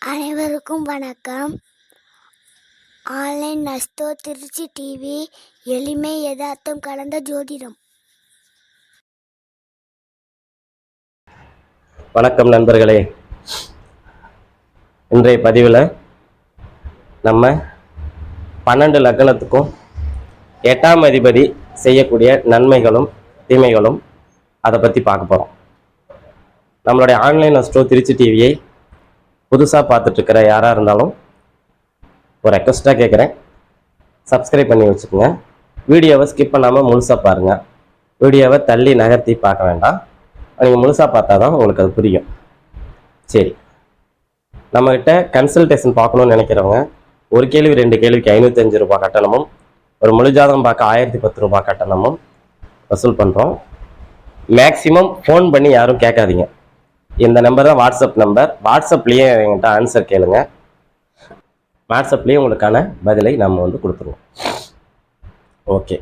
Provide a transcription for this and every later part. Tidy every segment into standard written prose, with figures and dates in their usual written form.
அனைவருக்கும் வணக்கம். Online நஸ்தோ Trichy TV, எளிமை யதார்த்தம் கலந்த ஜோதிடம். வணக்கம் நண்பர்களே. இன்றைய பதிவில் நம்ம 12 லக்னத்துக்கும் 8ஆம் அதிபதி செய்யக்கூடிய நன்மைகளும் தீமைகளும் அதை பற்றி பார்க்க போகிறோம். நம்மளுடைய ஆன்லைன் அஸ்ட்ரோ திருச்சி டிவியை புதுசாக பார்த்துட்டு இருக்கிற யாராக இருந்தாலும் ஒரு ரெக்வஸ்ட்டாக கேட்குறேன், சப்ஸ்கிரைப் பண்ணி வச்சுக்கோங்க. வீடியோவை ஸ்கிப் பண்ணாமல் முழுசாக பாருங்கள். வீடியோவை தள்ளி நகர்த்தி பார்க்க வேண்டாம். நீங்கள் முழுசாக பார்த்தா தான் உங்களுக்கு அது புரியும். சரி, நம்மகிட்ட கன்சல்டேஷன் பார்க்கணும்னு நினைக்கிறவங்க ஒரு கேள்வி 2 கேள்விக்கு 505 ரூபாய் கட்டணமும், ஒரு முழு ஜாதகம் பார்க்க 1010 ரூபாய் கட்டணமும் வசூல் பண்ணுறோம். மேக்சிமம் ஃபோன் பண்ணி யாரும் கேட்காதீங்க. இந்த நம்பர் தான் வாட்ஸ்அப் நம்பர். வாட்ஸ்அப்லேயே என்கிட்ட ஆன்சர் கேளுங்க. வாட்ஸ்அப்லேயே உங்களுக்கான பதிலை நம்ம கொடுத்துருவோம். ஓகே,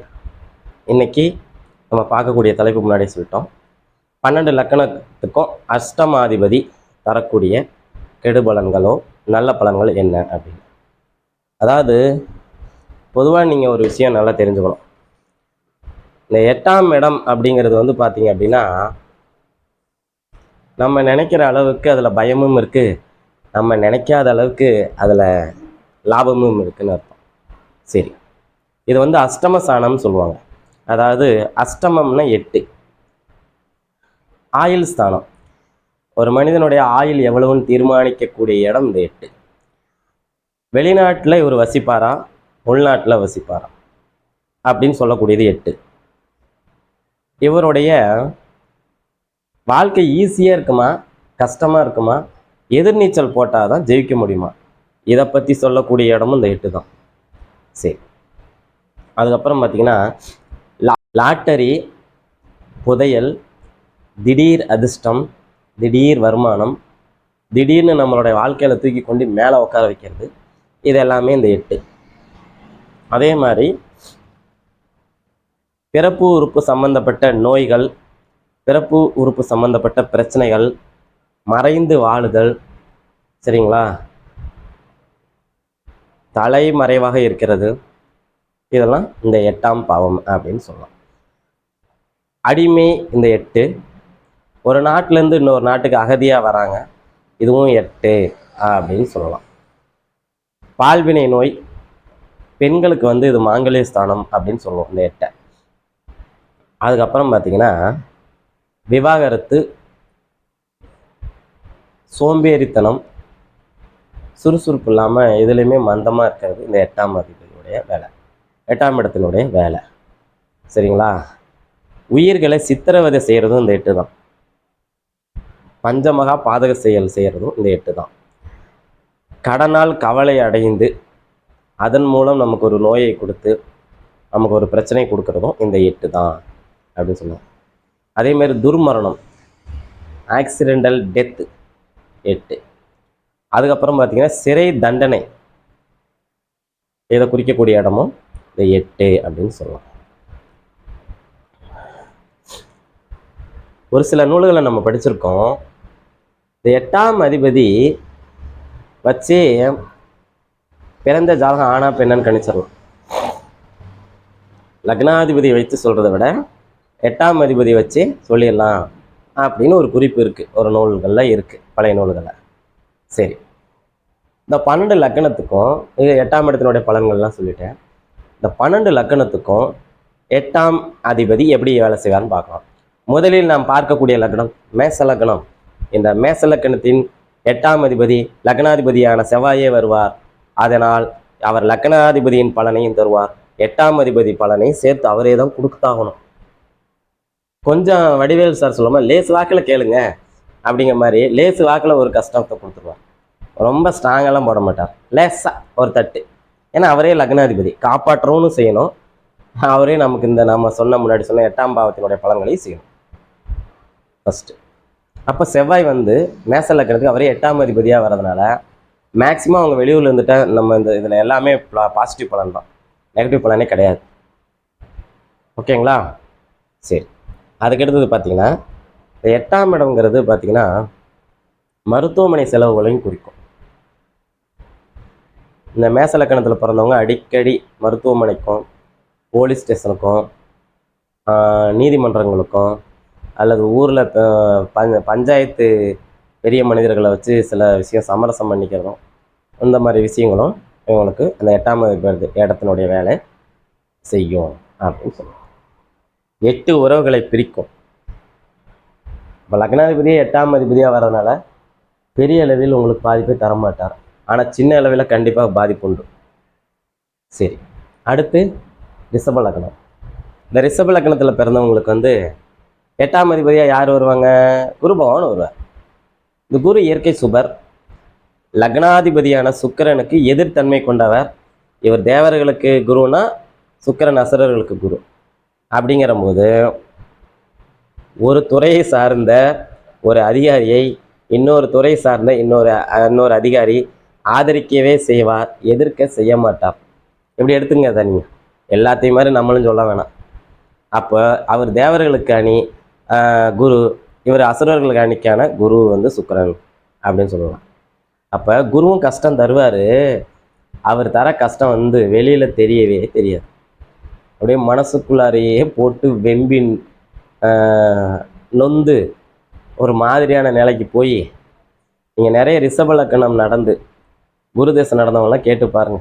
இன்னைக்கு நம்ம பார்க்கக்கூடிய தலைப்பு முன்னாடி சொல்லிட்டோம். 12 லக்கணத்துக்கும் அஷ்டமாதிபதி தரக்கூடிய கெடுபலன்களோ நல்ல பலன்கள் என்ன அப்படின்னு. அதாவது பொதுவாக நீங்கள் ஒரு விஷயம் நல்லா தெரிஞ்சுக்கணும். இந்த 8ஆம் இடம் அப்படிங்கிறது பார்த்தீங்க அப்படின்னா, நம்ம நினைக்கிற அளவுக்கு அதில் பயமும் இருக்குது, நம்ம நினைக்காத அளவுக்கு அதில் லாபமும் இருக்குன்னு அர்த்தம். சரி, இது அஷ்டம ஸ்தானம்னு சொல்லுவாங்க. அதாவது அஷ்டமம்னா 8, ஆயுள் ஸ்தானம். ஒரு மனிதனுடைய ஆயுள் எவ்வளவுன்னு தீர்மானிக்கக்கூடிய இடம் இந்த 8. வெளிநாட்டில் இவர் வசிப்பாரா, உள்நாட்டில் வசிப்பாரா அப்படின்னு சொல்லக்கூடியது 8. இவருடைய வாழ்க்கை ஈஸியாக இருக்குமா, கஷ்டமாக இருக்குமா, எதிர்நீச்சல் போட்டால் தான் ஜெயிக்க முடியுமா, இதை பற்றி சொல்லக்கூடிய இடமும் இந்த 8 தான். சரி, அதுக்கப்புறம் பார்த்தீங்கன்னா லாட்டரி, புதையல், திடீர் அதிர்ஷ்டம், திடீர் வருமானம், திடீர்னு நம்மளுடைய வாழ்க்கையில் தூக்கி கொண்டு மேலே உட்கார வைக்கிறது, இது எல்லாமே இந்த 8. அதே மாதிரி பிறப்பு உறுப்பு சம்பந்தப்பட்ட நோய்கள், பிறப்பு உறுப்பு சம்பந்தப்பட்ட பிரச்சனைகள், மறைந்து வாழுதல், சரிங்களா, தலைமறைவாக இருக்கிறது, இதெல்லாம் இந்த 8ஆம் பாவம் அப்படின்னு சொல்லலாம். அடிமை இந்த 8. ஒரு நாட்டிலேருந்து இன்னொரு நாட்டுக்கு அகதியாக வராங்க, இதுவும் 8 அப்படின்னு சொல்லலாம். பால்வினை நோய், பெண்களுக்கு இது மாங்கல்ய ஸ்தானம் அப்படின்னு சொல்லுவோம் இந்த 8. அதுக்கப்புறம் பார்த்தீங்கன்னா விவாகரத்து, சோம்பேறித்தனம், சுறுசுறுப்பு இல்லாமல் எதுலேயுமே மந்தமாக இருக்கிறது இந்த 8ஆம் அதிபதியுடைய வேலை, 8ஆம் இடத்தினுடைய வேலை. சரிங்களா, உயிர்களை சித்திரவதை செய்கிறதும் இந்த 8 தான். பஞ்சமகா பாதக செயல் செய்கிறதும் இந்த 8 தான். கடனால் கவலை அடைந்து அதன் மூலம் நமக்கு ஒரு நோயை கொடுத்து நமக்கு ஒரு பிரச்சனை கொடுக்கறதும் இந்த 8 தான் அப்படின்னு சொல்லுவோம். அதேமாதிரி துர்மரணம், ஆக்சிடென்டல் டெத்து 8. அதுக்கப்புறம் பார்த்தீங்கன்னா சிறை தண்டனை, இதை குறிக்கக்கூடிய இடமும் இந்த 8 அப்படின்னு சொல்லலாம். ஒரு சில நூல்களை நம்ம படிச்சிருக்கோம். இந்த 8ஆம் அதிபதி வச்சு பிறந்த ஜாதகம் ஆனா பெண்ணான்னு கணிச்சிடலாம். லக்னாதிபதி வைத்து சொல்கிறத விட 8ஆம் அதிபதி வச்சு சொல்லிடலாம் அப்படின்னு ஒரு குறிப்பு இருக்குது, ஒரு நூல்களில் இருக்குது, பழைய நூல்களில். சரி, இந்த 12 லக்கணத்துக்கும் இது 8ஆம் இடத்தினுடைய பலன்கள்லாம் சொல்லிட்டேன். இந்த 12 லக்கணத்துக்கும் 8ஆம் அதிபதி எப்படி வேலை செய்வார்னு பார்க்கலாம். முதலில் நாம் பார்க்கக்கூடிய லக்னம் மேச லக்னம். இந்த மேச லக்கணத்தின் 8ஆம் அதிபதி லக்னாதிபதியான செவ்வாயே வருவார். அதனால் அவர் லக்னாதிபதியின் பலனையும் தருவார், 8ஆம் அதிபதி பலனை சேர்த்து அவரே தான் கொடுத்தாகணும். கொஞ்சம் வடிவேல் சார் சொல்லாமல் லேசு வாக்கில் கேளுங்க அப்படிங்கிற மாதிரி லேசு வாக்கில் ஒரு கஷ்டத்தை கொடுத்துருவார். ரொம்ப ஸ்ட்ராங்கெல்லாம் போட மாட்டார், லேசாக ஒரு தட்டு. ஏன்னா அவரே லக்னாதிபதி, காப்பாற்றவும் செய்யணும், அவரே நமக்கு இந்த நம்ம முன்னாடி சொன்ன 8ஆம் பாவத்தினுடைய பலன்களையும் செய்யணும் ஃபஸ்ட்டு. அப்போ செவ்வாய் மேச லக்னத்துக்கு அவரே 8ஆம் அதிபதியாக வர்றதுனால மேக்சிமம் அவங்க வெளியூரில் இருந்துட்டா நம்ம இதில் எல்லாமே பாசிட்டிவ் பலன் தான், நெகட்டிவ் பலனே கிடையாது. ஓகேங்களா? சரி, அதுக்கடுத்தது பார்த்தீங்கன்னா 8ஆம் இடம்ங்கிறது பார்த்தீங்கன்னா மருத்துவமனை செலவுகளையும் குறிக்கும். இந்த மேச லக்கணத்தில் பிறந்தவங்க அடிக்கடி மருத்துவமனைக்கும் போலீஸ் ஸ்டேஷனுக்கும் நீதிமன்றங்களுக்கும் அல்லது ஊரில் பஞ்சாயத்து பெரிய மனிதர்களை வச்சு சில விஷயம் சமரசம் பண்ணிக்கிறதும் இந்த மாதிரி விஷயங்களும் இவங்களுக்கு அந்த 8ஆம் இடத்தினுடைய வேலை செய்யும் அப்படின்னு சொல்லுவாங்க. 8 உறவுகளை பிரிக்கும். இப்போ லக்னாதிபதியே 8ஆம் அதிபதியாக வர்றதுனால பெரிய அளவில் உங்களுக்கு பாதிப்பை தரமாட்டார். ஆனால் சின்ன அளவில் கண்டிப்பாக பாதிப்பு உண்டு. சரி, அடுத்து ரிஷப லக்னம். இந்த ரிஷப லக்னத்தில் பிறந்தவங்களுக்கு வந்து 8ஆம் அதிபதியாக யார் வருவாங்க? குரு பகவான் வருவார். இந்த குரு இயற்கை சுபர். லக்னாதிபதியான சுக்கிரனுக்கு எதிர்த்தன்மை கொண்டவர். இவர் தேவர்களுக்கு குருனா சுக்கிரன் அசுரர்களுக்கு குரு. அப்படிங்கிற போது ஒரு துறையை சார்ந்த ஒரு அதிகாரியை இன்னொரு துறை சார்ந்த இன்னொரு அதிகாரி ஆதரிக்கவே செய்வார், எதிர்க்க செய்ய மாட்டார். இப்படி எடுத்துங்க அதை நீங்கள் எல்லாத்தையும் மாதிரி நம்மளும் சொல்ல வேணாம். அப்போ அவர் தேவர்களுக்கு அணி குரு, இவர் அசுரர்களுக்கு அணிக்கான குரு வந்து சுக்கிரன் அப்படின்னு சொல்லலாம். அப்போ குருவும் கஷ்டம் தருவார். அவர் தர கஷ்டம் வந்து வெளியில் தெரியவே தெரியாது. அப்படியே மனசுக்குள்ளாரையே போட்டு வெம்பின் நொந்து ஒரு மாதிரியான நிலைக்கு போய் நீங்கள் நிறைய ரிஷப லக்னம் நடந்து குரு தேசம் நடந்தவங்களாம் கேட்டு பாருங்க.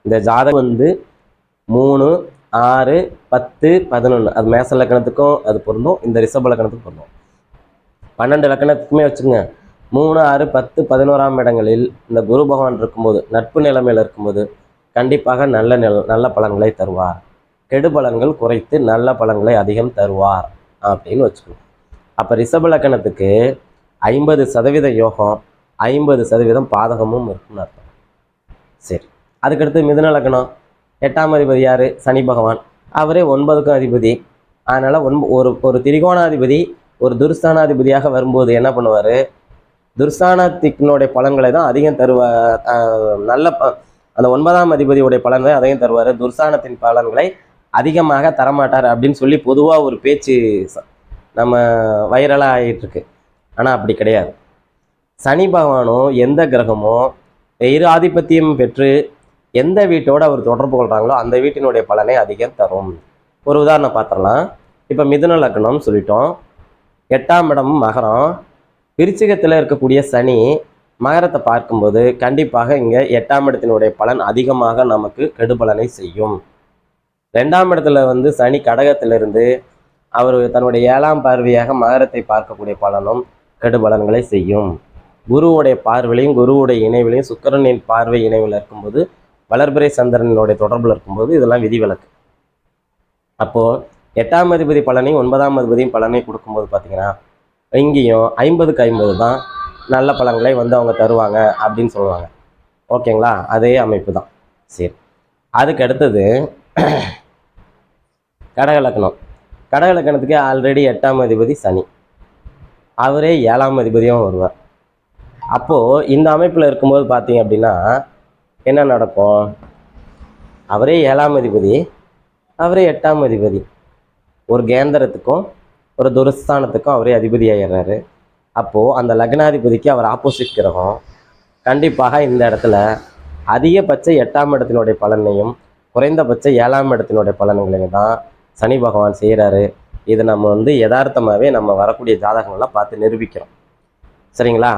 இந்த ஜாதகம் வந்து 3, 6, 10, 11 அது மேச லக்கணத்துக்கும் அது பொருந்தும், இந்த ரிஷப லக்கணத்துக்கும் பொருந்தும். 12 லக்கணத்துக்குமே வச்சுக்கோங்க. 3, 6, 10, 11ஆம் இடங்களில் இந்த குரு பகவான் இருக்கும்போது, நட்பு நிலைமையில் இருக்கும்போது கண்டிப்பாக நல்ல பலன்களை தருவார். கெடு பலன்கள் குறைத்து நல்ல பலன்களை அதிகம் தருவார் அப்படின்னு வச்சுக்கணும். அப்போ ரிஷப லக்கணத்துக்கு 50% யோகம், 50% பாதகமும் இருக்குன்னு அர்த்தம். சரி, அதுக்கடுத்து மிதுன லக்னம். 8ஆம் அதிபதி யார்? சனி பகவான். அவரே 9க்கும் அதிபதி. அதனால் ஒரு திரிகோணாதிபதி ஒரு துர்ஸ்தானாதிபதியாக வரும்போது என்ன பண்ணுவார்? துர்ஸ்தானத்தினுடைய பலன்களை தான் அதிகம் தருவார். அந்த 9ஆம் அதிபதியுடைய பலன்களை அதிகம் தருவார், துர்ஸ்தானத்தின் பலன்களை அதிகமாக தரமாட்டார் அப்படின்னு சொல்லி பொதுவாக ஒரு பேச்சு நம்ம வைரலாக ஆகிட்டுருக்கு. ஆனால் அப்படி கிடையாது. சனி பகவானும் எந்த கிரகமோ இரு ஆதிபத்தியம் பெற்று எந்த வீட்டோடு அவர் தொடர்பு கொள்கிறாங்களோ அந்த வீட்டினுடைய பலனை அதிகம் தரும். ஒரு உதாரணம் பார்த்துடலாம். இப்போ மிதுன லக்னம்னு சொல்லிட்டோம். 8ஆம் இடம் மகரம். விருச்சிகத்தில் இருக்கக்கூடிய சனி மகரத்தை பார்க்கும்போது கண்டிப்பாக இங்கே 8ஆம் இடத்தினுடைய பலன் அதிகமாக நமக்கு கெடுபலனை செய்யும். 2ஆம் இடத்துல வந்து சனி கடகத்திலிருந்து அவர் தன்னுடைய 7ஆம் பார்வையாக மகரத்தை பார்க்கக்கூடிய பலனும் கெடுபலன்களை செய்யும். குருவுடைய பார்வையிலையும் குருவுடைய இணைவிலையும் சுக்கிரனின் பார்வை இணைவில் இருக்கும்போது, வளர்பிறை சந்திரனுடைய தொடர்பில் இருக்கும்போது இதெல்லாம் விதிவிலக்கு. அப்போது 8ஆம் அதிபதி பலனையும் 9ஆம் அதிபதியும் பலனை கொடுக்கும்போது பார்த்தீங்கன்னா இங்கேயும் 50க்கு 50 தான் நல்ல பலன்களை வந்து அவங்க தருவாங்க அப்படின்னு சொல்லுவாங்க. ஓகேங்களா? அதே அமைப்பு தான். சரி, அதுக்கு அடுத்தது கடகலக்கணம். கடகலக்கணத்துக்கு ஆல்ரெடி 8ஆம் அதிபதி சனி, அவரே 7ஆம் அதிபதியும் வருவார். அப்போது இந்த அமைப்பில் இருக்கும்போது பார்த்தீங்க அப்படின்னா என்ன நடக்கும்? அவரே 7ஆம் அதிபதி, அவரே 8ஆம் அதிபதி. ஒரு கேந்திரத்துக்கும் ஒரு துரஸ்தானத்துக்கும் அவரே அதிபதி ஆகிடுறாரு. அப்போது அந்த லக்னாதிபதிக்கு அவர் ஆப்போசிட் கிரகம். கண்டிப்பாக இந்த இடத்துல அதிகபட்ச 8ஆம் இடத்தினுடைய பலனையும் குறைந்தபட்ச 7ஆம் இடத்தினுடைய பலன்களையும் தான் சனி பகவான் செய்கிறாரு. இது நம்ம வந்து யதார்த்தமாகவே நம்ம வரக்கூடிய ஜாதகங்கள்லாம் பார்த்து நிரூபிக்கிறோம். சரிங்களா?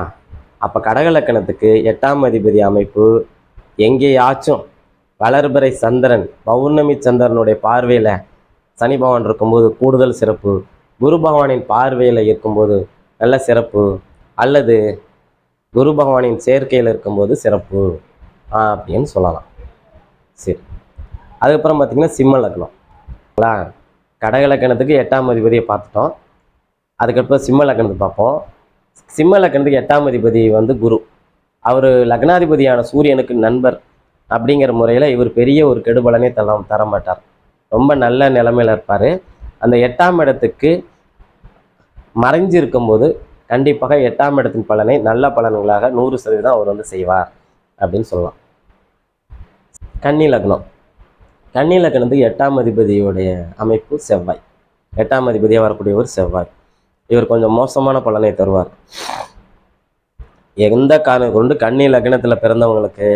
அப்போ கடகலக்கணத்துக்கு 8ஆம் அதிபதி அமைப்பு எங்கேயாச்சும் வளர்பிறை சந்திரன் பௌர்ணமி சந்திரனுடைய பார்வையில் சனி பகவான் இருக்கும்போது கூடுதல் சிறப்பு, குரு பகவானின் பார்வையில் இருக்கும்போது நல்ல சிறப்பு, அல்லது குரு பகவானின் சேர்க்கையில் இருக்கும்போது சிறப்பு அப்படின்னு சொல்லலாம். சரி, அதுக்கப்புறம் பார்த்திங்கன்னா சிம்ம லக்னம். கடக லக்கணத்துக்கு 8ஆம் அதிபதியை பார்த்துட்டோம். அதுக்கப்புறம் சிம்ம லக்கணத்துக்கு பார்ப்போம். சிம்ம லக்கணத்துக்கு 8ஆம் அதிபதி வந்து குரு. அவர் லக்னாதிபதியான சூரியனுக்கு நண்பர் அப்படிங்கிற முறையில் இவர் பெரிய ஒரு கெடுபலனே தர மாட்டார். ரொம்ப நல்ல நிலைமையில் இருப்பார். அந்த 8ஆம் இடத்துக்கு மறைஞ்சு இருக்கும்போது கண்டிப்பாக 8ஆம் இடத்தின் பலனை நல்ல பலன்களாக 100% அவர் வந்து செய்வார் அப்படின்னு சொல்லலாம். கன்னி லக்னம். கன்னி லக்னத்துக்கு 8ஆம் அதிபதியுடைய அமைப்பு செவ்வாய். 8ஆம் அதிபதியாக வரக்கூடிய ஒரு செவ்வாய். இவர் கொஞ்சம் மோசமான பலனை தருவார். எந்த காரணம் கொண்டு கன்னி லக்னத்தில் பிறந்தவங்களுக்கு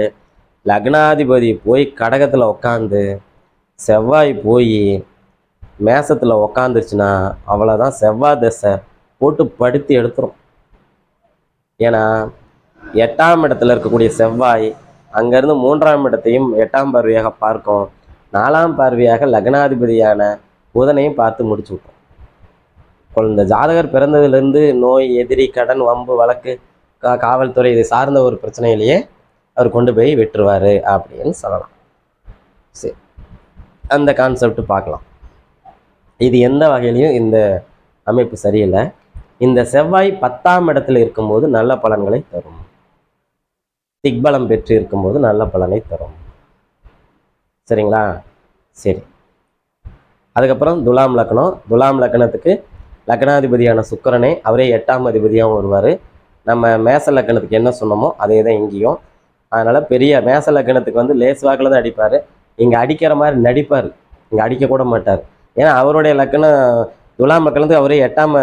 லக்னாதிபதி போய் கடகத்தில் உட்காந்து செவ்வாய் போய் மேசத்தில் உக்காந்துருச்சுன்னா அவ்வளோதான், செவ்வாய் தசை போட்டு படுத்தி எடுத்துரும். ஏன்னா 8ஆம் இடத்துல இருக்கக்கூடிய செவ்வாய் அங்கேருந்து 3ஆம் இடத்தையும் 8ஆம் பார்வையாக பார்க்கும். 4ஆம் பார்வையாக லக்னாதிபதியான புதனையும் பார்த்து முடிச்சு விட்டோம். இந்த ஜாதகர் பிறந்ததுலேருந்து நோய், எதிரி, கடன், வம்பு, வழக்கு, காவல்துறை இதை சார்ந்த ஒரு பிரச்சனையிலேயே அவர் கொண்டு போய் விட்டுருவார் அப்படின்னு சொல்லலாம். சரி, அந்த கான்செப்ட் பார்க்கலாம். இது எந்த வகையிலையும் இந்த அமைப்பு சரியில்லை. இந்த செவ்வாய் 10ஆம் இடத்துல இருக்கும்போது நல்ல பலன்களை தரும். திக்பலம் பெற்று இருக்கும்போது நல்ல பலனை தரும். சரிங்களா? சரி, அதுக்கப்புறம் துலாம் லக்னம். துலாம் லக்னத்துக்கு லக்னாதிபதியான சுக்கிரனே அவரே 8ஆம் அதிபதியாகவும் வருவார். நம்ம மேச லக்னத்துக்கு என்ன சொன்னோமோ அதே தான் இங்கேயும். அதனால் பெரிய மேச லக்னத்துக்கு வந்து லேஸ் வாக்கில் தான் அடிப்பார். இங்கே அடிக்கிற மாதிரி நடிப்பார், இங்கே அடிக்கக்கூட மாட்டார். ஏன்னா அவருடைய லக்னம் துலாம் லக்னத்துக்கு அவரே 8ஆம்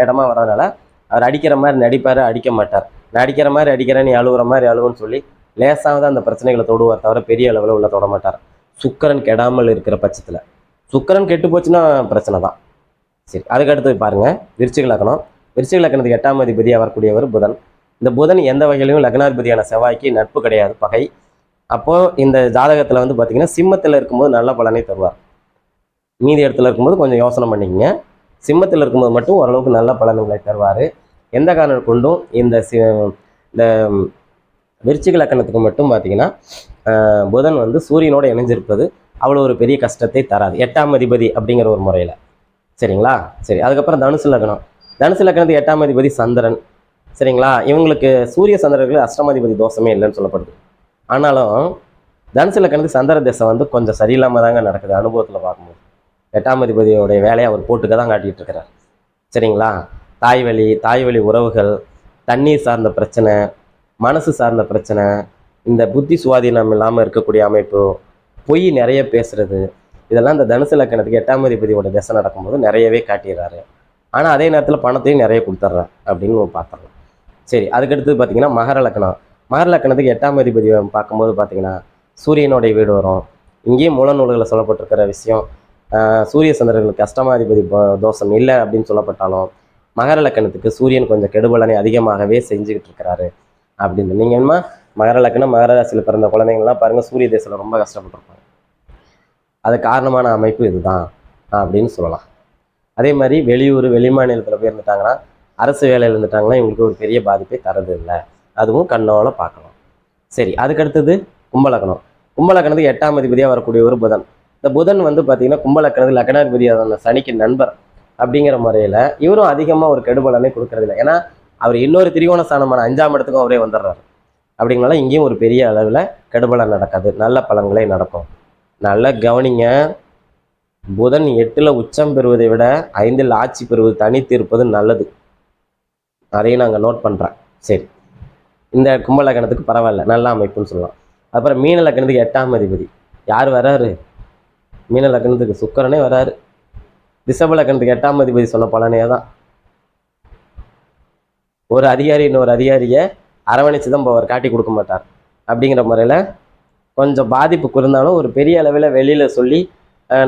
இடமா வர்றதுனால அவர் அடிக்கிற மாதிரி நடிப்பார், அடிக்க மாட்டார். நான் அடிக்கிற மாதிரி அடிக்கிறேன், நீ அழுகுற மாதிரி அழுவுன்னு சொல்லி லேசாக தான் அந்த பிரச்சனைகளை தொடுவார், தவிர பெரிய அளவில் உள்ள தொட மாட்டார். சுக்கிரன் கெடாமல் இருக்கிற பட்சத்தில். சுக்கிரன் கெட்டு போச்சுன்னா பிரச்சனை தான். சரி, அதுக்கடுத்து பாருங்கள் விருச்சிக லக்னம். விருச்சிக லக்னத்துக்கு 8ஆம் அதிபதியாக வரக்கூடியவர் புதன். இந்த புதன் எந்த வகையிலையும் லக்னாதிபதியான செவ்வாய்க்கு நட்பு கிடையாது, பகை. அப்போது இந்த ஜாதகத்தில் வந்து பார்த்திங்கன்னா சிம்மத்தில் இருக்கும்போது நல்ல பலனை தருவார். மீதி இடத்துல இருக்கும்போது கொஞ்சம் யோசனை பண்ணிக்கங்க. சிம்மத்தில் இருக்கும்போது மட்டும் ஓரளவுக்கு நல்ல பலன்களை தருவார். எந்த காரணம் கொண்டும் இந்த விருச்சிக லக்னத்துக்கு மட்டும் பார்த்திங்கன்னா புதன் வந்து சூரியனோடு இணைஞ்சிருப்பது அவ்வளோ ஒரு பெரிய கஷ்டத்தை தராது, 8ஆம் அதிபதி அப்படிங்கிற ஒரு முறையில். சரிங்களா? சரி, அதுக்கப்புறம் தனுசு லக்னம். தனுசு லக்னத்துக்கு 8ஆம் அதிபதி சந்திரன். சரிங்களா? இவங்களுக்கு சூரிய சந்திரர்களுக்கு அஷ்டமாதிபதி தோஷமே இல்லைன்னு சொல்லப்படுது. ஆனாலும் தனுசு லக்னத்துக்கு சந்திர தசை வந்து கொஞ்சம் சரியில்லாமல் தாங்க நடக்குது அனுபவத்தில் பார்க்கும்போது. 8ஆம் அதிபதியோடைய வேலையை அவர் போட்டுக்க தான் காட்டிகிட்டு இருக்கிறார். சரிங்களா? தாய் வழி உறவுகள், தண்ணீர் சார்ந்த பிரச்சனை, மனசு சார்ந்த பிரச்சனை, இந்த புத்தி சுவாதீனம் இல்லாமல் இருக்கக்கூடிய அமைப்பு, பொய் நிறைய பேசுறது, இதெல்லாம் இந்த தனுசு லக்னத்துக்கு 8ஆம் அதிபதியோட தசை நடக்கும்போது நிறையவே காட்டிடுறாரு. ஆனால் அதே நேரத்தில் பணத்தையும் நிறைய கொடுத்துட்றாரு அப்படின்னு பார்த்துடலாம். சரி, அதுக்கடுத்து பார்த்தீங்கன்னா மகர லக்னம். மகர லக்னத்துக்கு 8ஆம் அதிபதி பார்க்கும்போது பார்த்தீங்கன்னா சூரியனுடைய வீடு வரும். இங்கேயும் மூல நூல்களில் சொல்லப்பட்டிருக்கிற விஷயம், சூரிய சந்திரர்களுக்கு அஷ்டமாதிபதி தோஷம் இல்லை அப்படின்னு சொல்லப்பட்டாலும் மகர லக்னத்துக்கு சூரியன் கொஞ்சம் கெடுபலனை அதிகமாகவே செஞ்சுக்கிட்டு இருக்கிறாரு அப்படின்னு. நீங்கள் என்ன மகர லக்னம், மகர ராசியில் பிறந்த குழந்தைங்கள்லாம் பாருங்கள், சூரிய தேசத்தில் ரொம்ப கஷ்டப்பட்டுருப்பாங்க. அது காரணமான அமைப்பு இதுதான் அப்படின்னு சொல்லலாம். அதே மாதிரி வெளியூர், வெளிமாநிலத்தில் போய் இருந்துட்டாங்கன்னா, அரசு வேலையில் இருந்துட்டாங்கன்னா இவங்களுக்கு ஒரு பெரிய பாதிப்பை தரது இல்லை. அதுவும் கண்ணோட பார்க்கலாம். சரி, அதுக்கடுத்தது கும்பலக்கணம். கும்பலக்கணத்துக்கு 8ஆம் அதிபதியாக வரக்கூடிய ஒரு புதன். இந்த புதன் வந்து பார்த்தீங்கன்னா கும்பலக்கணத்துக்கு லக்னாதிபதியான சனிக்கு நண்பர் அப்படிங்கிற முறையில் இவரும் அதிகமாக ஒரு கெடுபலனை கொடுக்கறதில்லை. ஏன்னா அவர் இன்னொரு திரிகோண ஸ்தானமான 5ஆம் இடத்துக்கும் அவரே வந்துடுறாரு. அப்படிங்கனால இங்கேயும் ஒரு பெரிய அளவில் கெடுபலன் நடக்காது, நல்ல பலன்களே நடக்கும். நல்ல கவனிங்க, புதன் 8ல் உச்சம் பெறுவதை விட 5ல் ஆட்சி பெறுவது, தனித்து இருப்பது நல்லது. அதையும் நாங்கள் நோட் பண்ணுறேன். சரி, இந்த கும்ப லக்னத்துக்கு பரவாயில்ல, நல்ல அமைப்புன்னு சொல்லலாம். அப்புறம் மீன லக்னத்துக்கு 8ஆம் அதிபதி யார் வராரு? மீன லக்னத்துக்கு சுக்கிரனே வராரு. ரிஷப லக்னத்துக்கு 8ஆம் அதிபதி சொன்ன பலனே தான். ஒரு அதிகாரி இன்னொரு அதிகாரியை அரவணைச்சு தான் போவார், காட்டி கொடுக்க மாட்டார். அப்படிங்கிற முறையில் கொஞ்சம் பாதிப்பு இருந்தாலும் ஒரு பெரிய அளவில் வெளியில் சொல்லி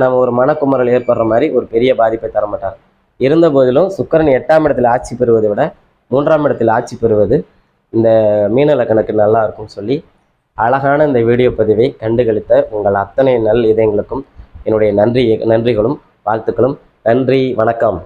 நம்ம ஒரு மனக்குமரல் ஏற்படுற மாதிரி ஒரு பெரிய பாதிப்பை தர மாட்டார். இருந்த போதிலும் சுக்கிரன் 8ஆம் இடத்தில் ஆட்சி பெறுவதை விட 3ஆம் இடத்தில் ஆட்சி பெறுவது இந்த மீன லக்னத்துக்கு நல்லா இருக்கும்னு சொல்லி அழகான இந்த வீடியோ பதிவை கண்டுகளித்த உங்கள் அத்தனை நல் இதயங்களுக்கும் என்னுடைய நன்றிகளும் வாழ்த்துக்களும். நன்றி, வணக்கம்.